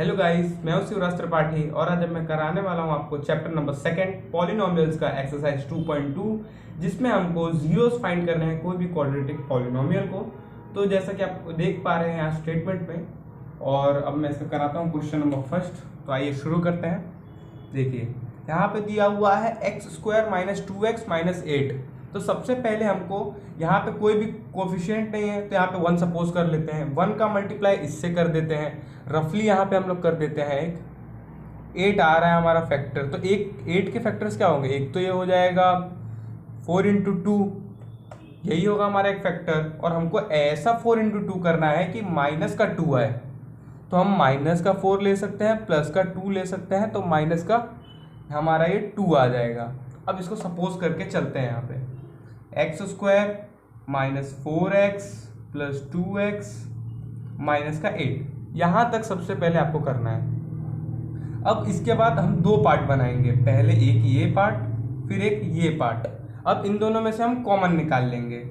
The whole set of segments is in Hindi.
हेलो गाइस, मैं हूं शिवराज त्रिपाठी और आज मैं कराने वाला हूं आपको चैप्टर नंबर 2 पॉलिनोमियल्स का एक्सरसाइज 2.2 जिसमें हमको जीरोस फाइंड करने हैं कोई भी क्वाड्रेटिक पॉलिनोमियल को। तो जैसा कि आप देख पा रहे हैं यहाँ स्टेटमेंट में, और अब मैं इसका कराता हूँ क्वेश्चन नंबर फर्स्ट। तो आइए शुरू करते हैं। देखिए यहाँ पे दिया हुआ है x² - 2x - 8। तो सबसे पहले हमको यहाँ पे कोई भी कोफिशिएंट नहीं है तो यहाँ पे 1 सपोज कर लेते हैं। 1 का मल्टीप्लाई इससे कर देते हैं, रफली यहाँ पे हम लोग कर देते हैं। एक 8 आ रहा है हमारा फैक्टर, तो एक 8 के फैक्टर्स क्या होंगे? एक तो ये हो जाएगा 4 × 2, यही होगा हमारा एक फैक्टर। और हमको ऐसा 4 × 2 करना है कि माइनस का 2 आए। तो हम माइनस का 4 ले सकते हैं, प्लस का 2 ले सकते हैं, तो माइनस का हमारा ये 2 आ जाएगा। अब इसको सपोज करके चलते हैं। यहाँ पे x² - 4x + 2x माइनस का 8, यहाँ तक सबसे पहले आपको करना है। अब इसके बाद हम दो पार्ट बनाएंगे, पहले एक ये पार्ट फिर एक ये पार्ट। अब इन दोनों में से हम कॉमन निकाल लेंगे,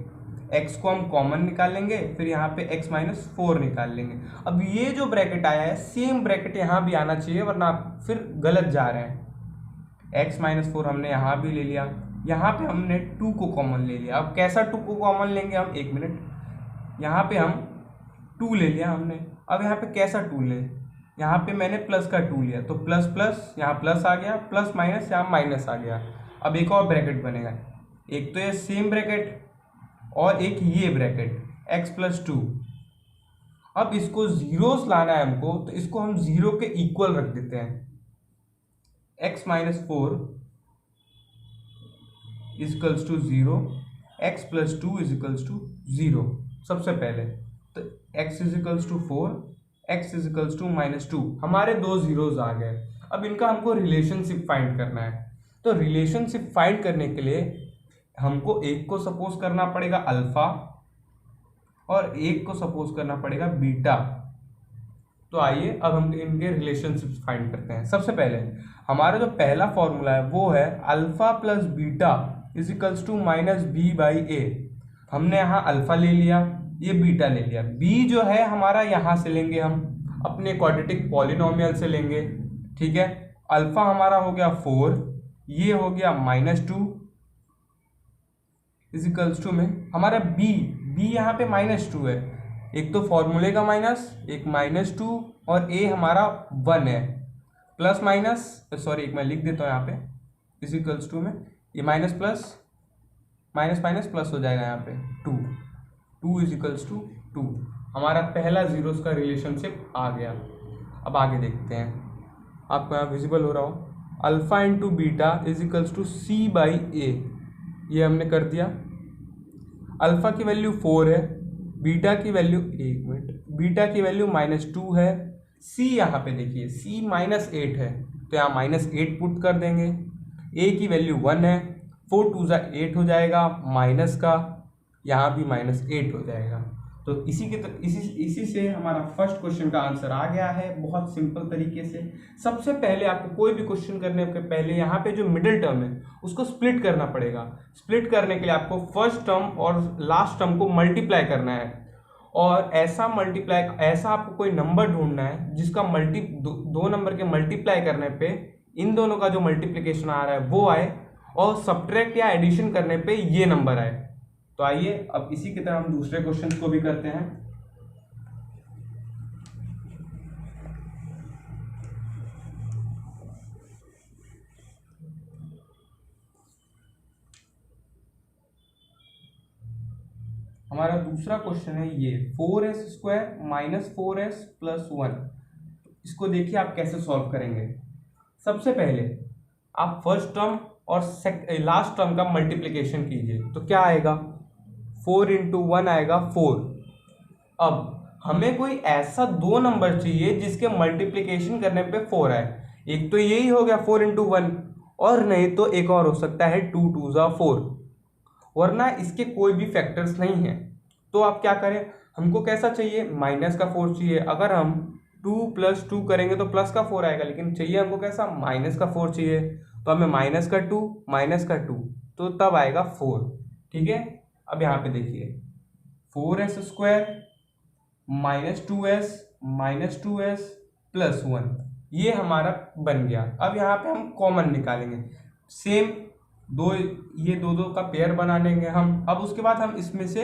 x को हम कॉमन निकाल लेंगे, फिर यहाँ पे x - 4 निकाल लेंगे। अब ये जो ब्रैकेट आया है सेम ब्रैकेट यहाँ भी आना चाहिए, वरना आप फिर गलत जा रहे हैं। x - 4 हमने यहाँ भी ले लिया, यहाँ पे हमने 2 को कॉमन ले लिया। अब कैसा 2 को कॉमन लेंगे हम? 1 मिनट। यहाँ पे हम 2 ले लिया हमने। अब यहाँ पे कैसा 2 लें? यहाँ पे मैंने प्लस का 2 लिया, तो प्लस प्लस यहाँ प्लस आ गया, प्लस माइनस यहाँ माइनस आ गया। अब एक और ब्रैकेट बनेगा, एक तो ये सेम ब्रैकेट और एक ये ब्रैकेट x + 2। अब इसको जीरोस लाना है हमको, तो इसको हम जीरो के इक्वल रख देते हैं। x - 4 = 0, x + 2 = 0। सबसे पहले तो x = 4, x = -2, हमारे दो जीरोस आ गए। अब इनका हमको रिलेशनशिप फाइंड करना है। तो रिलेशनशिप फाइंड करने के लिए हमको एक को सपोज करना पड़ेगा अल्फा और एक को सपोज करना पड़ेगा बीटा। तो आइए अब हम इनके रिलेशनशिप फाइंड करते हैं। सबसे पहले हमारा जो पहला फॉर्मूला है वो है अल्फा + बीटा = -b/a। हमने यहाँ अल्फा ले लिया, ये बीटा ले लिया। b जो है हमारा यहाँ से लेंगे, हम अपने क्वाड्रेटिक पॉलिनोमियल से लेंगे, ठीक है। अल्फा हमारा हो गया 4, ये हो गया -2 = में हमारा b यहाँ पे -2 है। एक तो फॉर्मूले का माइनस, एक -2 और a हमारा 1 है। प्लस माइनस सॉरी, एक मैं लिख देता हूँ यहाँ पे = में, ये minus plus minus minus plus हो जाएगा यहाँ पे 2 = 2। हमारा पहला जीरोस का रिलेशनशिप आ गया। अब आगे देखते हैं, आपको यहाँ विजिबल हो रहा हो, अल्फा × बीटा = c/a। ये हमने कर दिया। अल्फा की वैल्यू 4 है, बीटा की वैल्यू, एक मिनट, बीटा की वैल्यू -2 है। c यहाँ पे देखिए c -8 है, तो यहाँ -8 पुट कर देंगे। a की वैल्यू 1 है, 4 × 2 = 8 हो जाएगा, माइनस का यहाँ भी -8 हो जाएगा। तो इसी से हमारा फर्स्ट क्वेश्चन का आंसर आ गया है, बहुत सिंपल तरीके से। सबसे पहले आपको कोई भी क्वेश्चन करने के पहले यहाँ पे जो मिडिल टर्म है उसको स्प्लिट करना पड़ेगा। स्प्लिट करने के लिए आपको फर्स्ट टर्म और लास्ट टर्म को मल्टीप्लाई करना है, और ऐसा आपको कोई नंबर ढूंढना है जिसका दो नंबर के मल्टीप्लाई करने पे इन दोनों का जो मल्टीप्लिकेशन आ रहा है वो आए, और सब्ट्रैक्ट या एडिशन करने पे ये नंबर आए। तो आइए अब इसी की तरह हम दूसरे क्वेश्चन को भी करते हैं। हमारा दूसरा क्वेश्चन है ये 4s² - 4s + 1। इसको देखिए आप कैसे सॉल्व करेंगे। सबसे पहले आप फर्स्ट टर्म और लास्ट टर्म का मल्टीप्लिकेशन कीजिए, तो क्या आएगा? 4 × 1 आएगा 4। अब हमें कोई ऐसा दो नंबर चाहिए जिसके मल्टीप्लिकेशन करने पे 4 आए। एक तो यही हो गया 4 × 1, और नहीं तो एक और हो सकता है 2 × 2 = 4, वरना इसके कोई भी फैक्टर्स नहीं है। तो आप क्या करें, हमको कैसा चाहिए? -4 चाहिए। अगर हम 2 + 2 करेंगे तो प्लस का 4 आएगा, लेकिन चाहिए हमको कैसा? -4 चाहिए। तो हमें -2 तो तब आएगा 4, ठीक है। अब यहाँ पे देखिए 4s² - 2s - 2s प्लस 1, ये हमारा बन गया। अब यहाँ पे हम कॉमन निकालेंगे, सेम दो, ये दो दो का पेयर बना लेंगे हम। अब उसके बाद हम इसमें से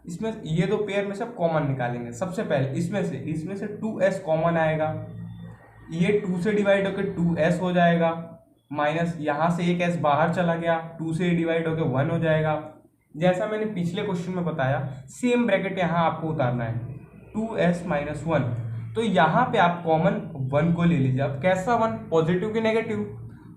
इसमें ये दो पेयर में से कॉमन निकालेंगे। सबसे पहले इसमें से 2s कॉमन आएगा, ये 2 से डिवाइड होकर 2s हो जाएगा, माइनस यहाँ से एक s बाहर चला गया, 2 से डिवाइड होकर 1 हो जाएगा। जैसा मैंने पिछले क्वेश्चन में बताया, सेम ब्रैकेट यहाँ आपको उतारना है, 2s माइनस 1। तो यहाँ पे आप कॉमन 1 को ले लीजिए। अब कैसा 1, पॉजिटिव की नेगेटिव?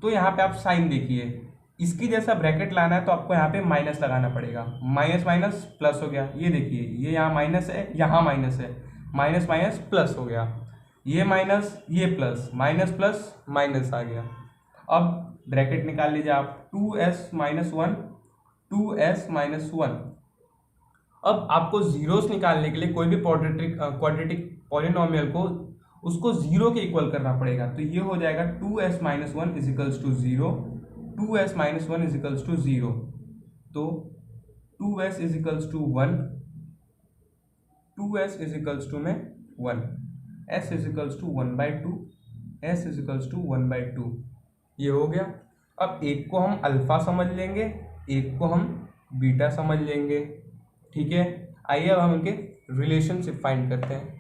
तो यहाँ पे आप साइन देखिए, इसकी जैसा ब्रैकेट लाना है तो आपको यहाँ पे माइनस लगाना पड़ेगा, माइनस माइनस प्लस हो गया। ये देखिए, ये यहाँ माइनस है, यहाँ माइनस है, माइनस माइनस प्लस हो गया, ये माइनस ये प्लस, माइनस प्लस माइनस आ गया। अब ब्रैकेट निकाल लीजिए आप, 2s माइनस 1, 2s माइनस 1। अब आपको जीरोस निकालने के लिए कोई भी क्वाड्रेटिक पॉलिनोमियल को उसको जीरो के इक्वल करना पड़ेगा। तो ये हो जाएगा 2s minus 1 equals to 0, 2s minus 1 equals to 0। तो 2s equals to 1, 2s इजिकल्स to में 1, s equals to 1/2, s equals to 1/2, ये हो गया। अब एक को हम अल्फा समझ लेंगे, एक को हम बीटा समझ लेंगे, ठीक है। आइए अब हम इनके रिलेशनशिप फाइंड करते हैं।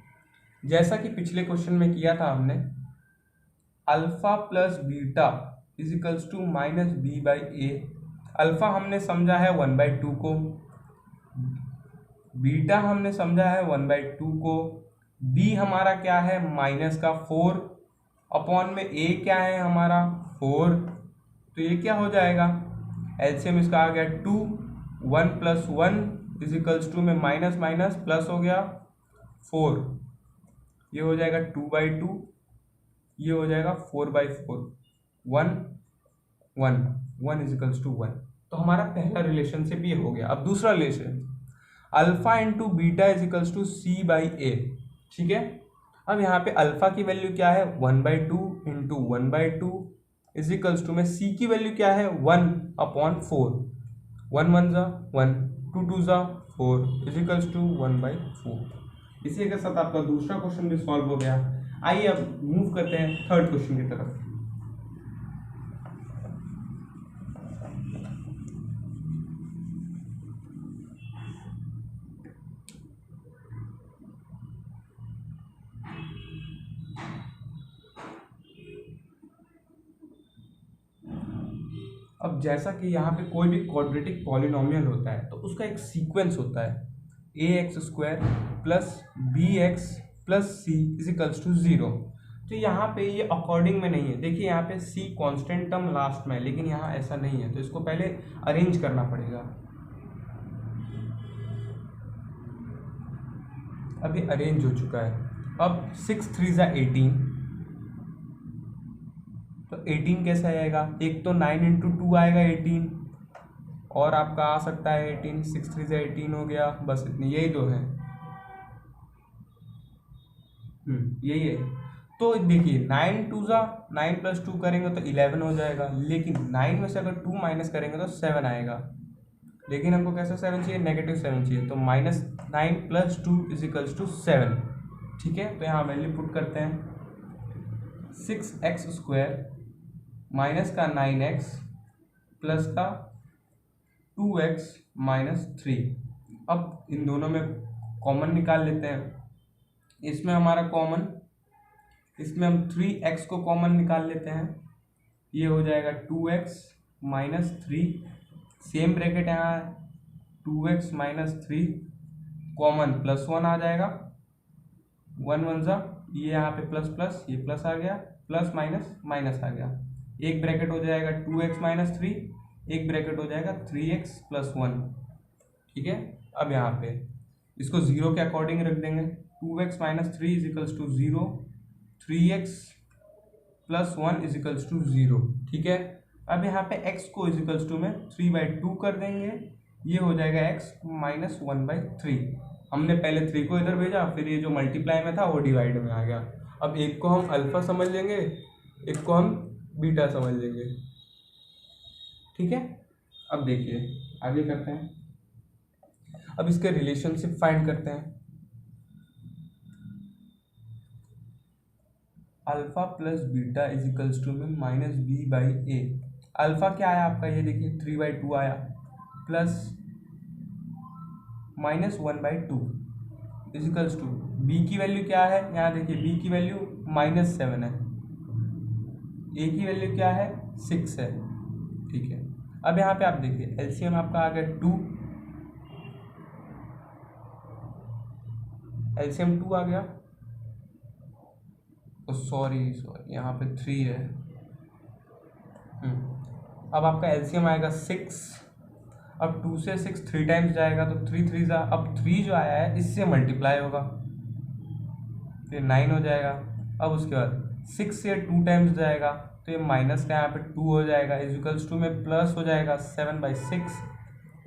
जैसा कि पिछले क्वेश्चन में किया था हमने, alpha plus beta equals to minus B by A. Alpha हमने समझा है 1/2 को, बीटा हमने समझा है 1/2 को, बी हमारा क्या है माइनस का 4 अपॉन में ए क्या है हमारा 4। तो ये क्या हो जाएगा, एलसीएम इसका आ गया 2, 1 प्लस 1 इजिकल्स टू में माइनस माइनस प्लस हो गया 4, ये हो जाएगा 2/2, ये हो जाएगा 4/4, 1 1 1 इजिकल्स टू 1। तो हमारा पहला रिलेशनशिप ये हो गया। अब दूसरा relation, alpha into beta equals to C by A, ठीक है। अब यहाँ पे अल्फा की वैल्यू क्या है 1/2 इंटू 1/2 इजिकल्स टू में सी की वैल्यू क्या है 1/4, 1 1 जा 1, 2 2 जा 4 इजिकल्स टू 1/4। इसी के साथ आपका दूसरा क्वेश्चन भी सॉल्व हो गया। आइए अब मूव करते हैं थर्ड क्वेश्चन की तरफ। अब जैसा कि यहाँ पे कोई भी क्वाड्रेटिक पॉलिनोमियल होता है तो उसका एक सीक्वेंस होता है, ax² plus bx plus C equals to 0। तो यहाँ पे ये अकॉर्डिंग में नहीं है, देखिए यहाँ पे c कांस्टेंट टर्म लास्ट में है, लेकिन यहाँ ऐसा नहीं है, तो इसको पहले अरेंज करना पड़ेगा। अभी अरेंज हो चुका है। अब 6 3 जा 18, तो 18 कैसे आएगा, एक तो 9 इंटू 2 आएगा 18, और आपका आ सकता है 18, 6 3 जा 18 हो गया, बस इतनी, यही दो है, यही है। तो देखिए 9 2 जा 9 प्लस 2 करेंगे तो 11 हो जाएगा, लेकिन 9 में से अगर 2 माइनस करेंगे तो 7 आएगा, लेकिन हमको कैसा 7 चाहिए, -7 चाहिए। तो -9 प्लस 2 इजिकल्स टू 7, ठीक है। तो यहाँ वैल्यू पुट करते हैं, 6x² माइनस का 9x प्लस का 2x माइनस 3। अब इन दोनों में कॉमन निकाल लेते हैं। इसमें हमारा कॉमन, इसमें हम 3x को कॉमन निकाल लेते हैं, ये हो जाएगा 2x माइनस 3, सेम ब्रैकेट यहाँ 2x माइनस 3 कॉमन प्लस 1 आ जाएगा, 1 1 जा, ये यहाँ पे प्लस प्लस, ये प्लस आ गया, प्लस माइनस माइनस आ गया, एक ब्रैकेट हो जाएगा 2x माइनस 3, एक ब्रैकेट हो जाएगा 3x प्लस 1, ठीक है। अब यहाँ पे इसको 0 के अकॉर्डिंग रख देंगे, 2x minus 3 equals to 0, 3x plus 1 equals to 0, ठीक है। अब यहाँ पे x को इजिकल्स टू में 3/2 कर देंगे, ये हो जाएगा x माइनस 1/3। हमने पहले 3 को इधर भेजा, फिर ये जो मल्टीप्लाई में था वो डिवाइड में आ गया। अब एक को हम अल्फा समझ लेंगे, एक को हम बीटा समझ लेंगे, ठीक है। अब देखिए आगे करते हैं, अब इसके रिलेशनशिप फाइंड करते हैं। Alpha plus beta is equals to में minus B by A. Alpha क्या आया आपका, ये देखिए 3/2 आया, plus -1/2 is equals to B की वैल्यू क्या है, यहाँ देखिए बी की वैल्यू -7 है, ए की वैल्यू क्या है 6 है। ठीक है, अब यहाँ पे आप देखिए एलसीएम आपका आ गया 2, एलसीएम 2 आ गया, सॉरी यहाँ पे 3 है। अब आपका एलसीएम आएगा 6, अब 2 से 6 3 टाइम्स जाएगा तो 3 3 जा, अब 3 जो आया है इससे मल्टीप्लाई होगा, फिर 9 हो जाएगा। अब उसके बाद 6 से 2 टाइम्स जाएगा तो ये माइनस का यहाँ पे 2 हो जाएगा, इजिकल्स टू में प्लस हो जाएगा 7/6,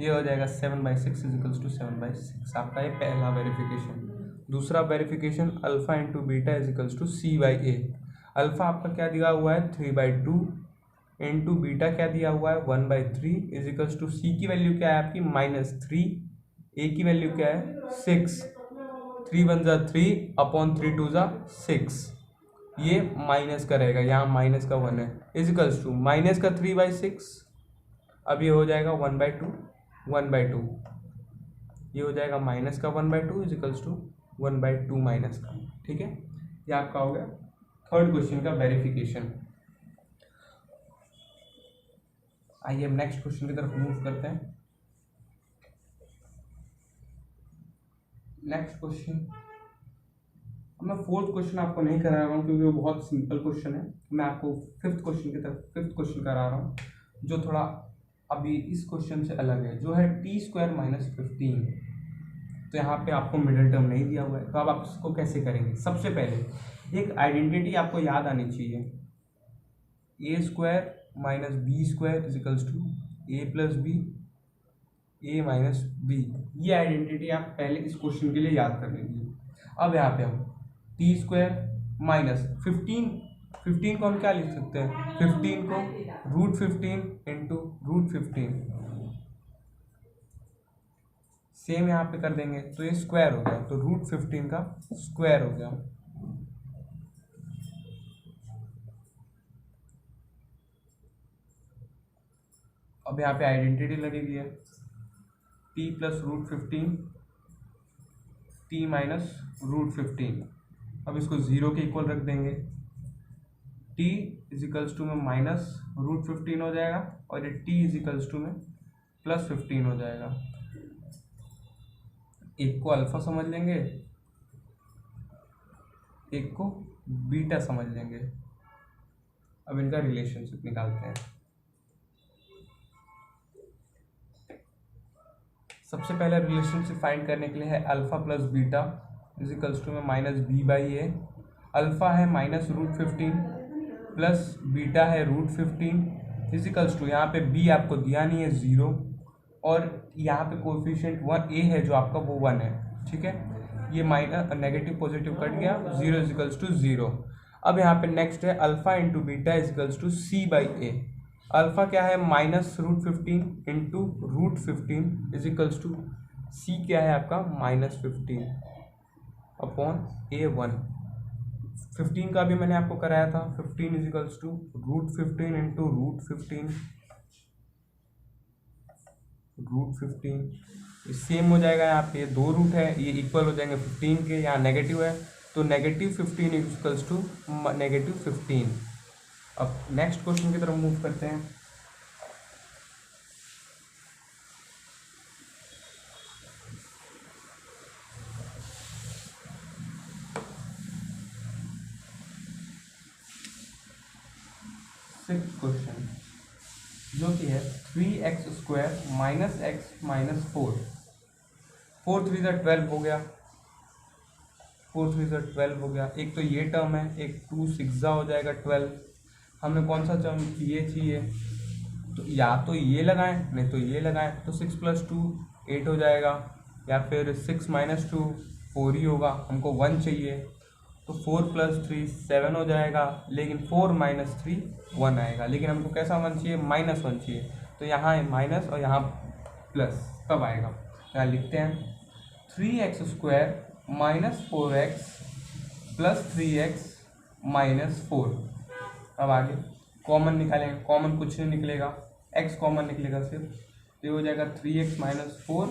ये हो जाएगा 7/6 इजिकल्स टू 7/6। आपका ये पहला वेरिफिकेशन। दूसरा verification alpha into beta equals to C/A। Alpha आपका क्या दिया हुआ है 3/2 इंटू बीटा क्या दिया हुआ है 1/3 इजिकल्स टू सी की वैल्यू क्या है आपकी -3, ए की वैल्यू क्या है 6, 3 1 जा 3 अपॉन 3 2 जा 6, ये माइनस का रहेगा, यहाँ माइनस का 1 है, इजिकल्स टू माइनस का 3/6, अब ये हो जाएगा 1/2, ये हो जाएगा माइनस का 1/2 इजिकल्स टू 1/2 माइनस का। ठीक है, ये आपका हो गया थर्ड क्वेश्चन का वेरिफिकेशन। आइए हम नेक्स्ट क्वेश्चन की तरफ मूव करते हैं। नेक्स्ट क्वेश्चन, मैं फोर्थ क्वेश्चन आपको नहीं करा रहा हूँ क्योंकि वो बहुत सिंपल क्वेश्चन है, मैं आपको फिफ्थ क्वेश्चन करा रहा हूँ जो थोड़ा अभी इस क्वेश्चन से अलग है, जो है t² - 15। तो यहाँ पे आपको मिडिल टर्म नहीं दिया हुआ है, तो अब आप इसको कैसे करेंगे। सबसे पहले एक आइडेंटिटी आपको याद आनी चाहिए, a² - b² equals to a + b, a - b। ये आइडेंटिटी आप पहले इस क्वेश्चन के लिए याद कर लीजिए। अब यहाँ पे हम t² - 15 को हम क्या लिख सकते हैं, 15 को √15 इंटू √15, सेम यहाँ पे कर देंगे तो ये स्क्वायर हो गया, तो √15 का स्क्वायर हो गया। अब यहाँ पे आइडेंटिटी लगेगी है t + √15 t - √15। अब इसको 0 के इक्वल रख देंगे, t इजिकल्स टू में -√15 हो जाएगा और ये t इजिकल्स टू में +15 हो जाएगा। एक को अल्फा समझ लेंगे, एक को बीटा समझ लेंगे। अब इनका रिलेशनशिप निकालते हैं। सबसे पहले रिलेशनशिप फाइंड करने के लिए है alpha plus beta equals to में -b/a। अल्फा है -√15 प्लस बीटा है √15 इजिकल्स टू, यहाँ पे b आपको दिया नहीं है 0, और यहाँ पे कोएफिशिएंट 1 है जो आपका वो 1 है। ठीक है, ये माइनस नेगेटिव पॉजिटिव कट गया, 0 इजिकल्स टू 0। अब यहाँ पे नेक्स्ट है alpha into beta equals to C/A। Alpha क्या है -√15 इंटू √15 इजिकल्स टू सी क्या है आपका -15 अपॉन A1। 15 का भी मैंने आपको कराया था, 15 इजिकल्स टू √15 इंटू √15 सेम हो जाएगा। यहाँ पे 2 रूट है, ये इक्वल हो जाएंगे 15 के, यहाँ नेगेटिव है तो -15 इक्वल्स टू -15। अब नेक्स्ट क्वेश्चन की तरफ मूव करते हैं। सिक्स्थ क्वेश्चन जो कि है 3x² - x - 4। 4 3 = 12 हो गया, 4 3 = 12 हो गया। एक तो ये टर्म है, एक 2 6 हो जाएगा 12। हमें कौन सा टर्म ये चाहिए, तो या तो ये लगाएं नहीं तो ये लगाएं, तो 6 + 2 8 हो जाएगा, या फिर 6 - 2 4 ही होगा। हमको 1 चाहिए तो 4 + 3 7 हो जाएगा, लेकिन 4 - 3 1 आएगा, लेकिन हमको कैसा 1 चाहिए -1 चाहिए, तो यहाँ माइनस और यहाँ प्लस तब आएगा। यहाँ लिखते हैं 3x² - 4x + 3x -4। अब आगे कॉमन निकालेंगे, कॉमन कुछ नहीं निकलेगा, x कॉमन निकलेगा सिर्फ, तो ये हो जाएगा 3x - 4,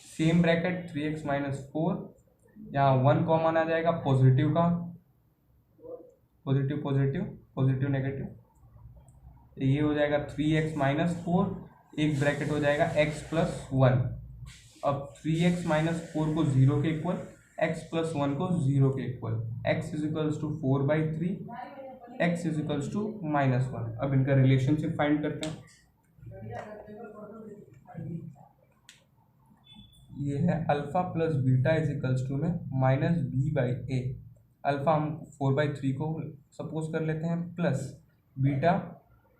सेम ब्रैकेट 3x - 4, यहाँ 1 कॉमन आ जाएगा पॉजिटिव का, पॉजिटिव पॉजिटिव पॉजिटिव नेगेटिव, तो ये हो जाएगा 3x - 4, एक ब्रैकेट हो जाएगा x + 1। अब 3x - 4 को 0 के इक्वल, x + 1 को 0 के इक्वल, x = 4/3, x = -1। अब इनका रिलेशनशिप फाइंड करते हैं। ये है अल्फा प्लस बीटा = में -b/a। अल्फा हम 4/3 को सपोज कर लेते हैं, प्लस बीटा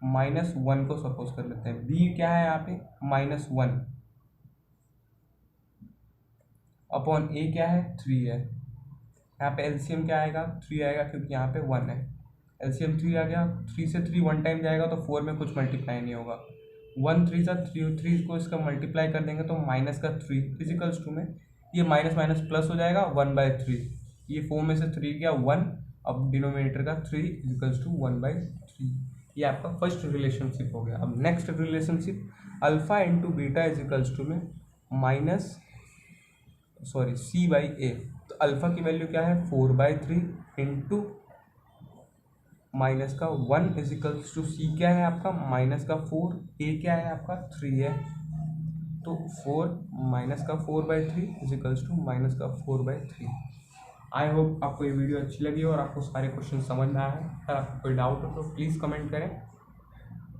-1 को सपोज कर लेते हैं। b क्या है यहाँ पे, -1 अपॉन a क्या है, 3 है। यहाँ पे एलसीएम क्या आएगा, 3 आएगा, क्योंकि यहाँ पे 1 है। एलसीएम 3 आ गया, 3 से 3 1 टाइम जाएगा तो 4 में कुछ मल्टीप्लाई नहीं होगा। 1 3 सा 3 को इसका मल्टीप्लाई कर देंगे तो -3 फिजिकल्स 2 में ये माइनस माइनस प्लस हो जाएगा 1/3। ये 4 में से 3 गया 1, अब डिनोमिनेटर का 3 = 1/3। ये आपका फर्स्ट रिलेशनशिप हो गया। अब next relationship alpha into beta = में c/a। तो अल्फा की वैल्यू क्या है, 4/3 इंटू माइनस का 1 = c क्या है आपका, -4, a क्या है आपका 3 है, तो 4 - 4/3 = -4/3। आई होप आपको ये वीडियो अच्छी लगी और आपको सारे क्वेश्चन समझ में आए हैं। अगर आपको कोई डाउट हो तो प्लीज़ कमेंट करें।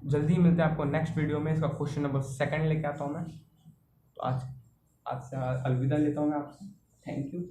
जल्दी मिलते हैं आपको नेक्स्ट वीडियो में। इसका क्वेश्चन नंबर 2 लेके आता हूँ मैं। तो आज से अलविदा लेता हूँ मैं आपसे। Thank you.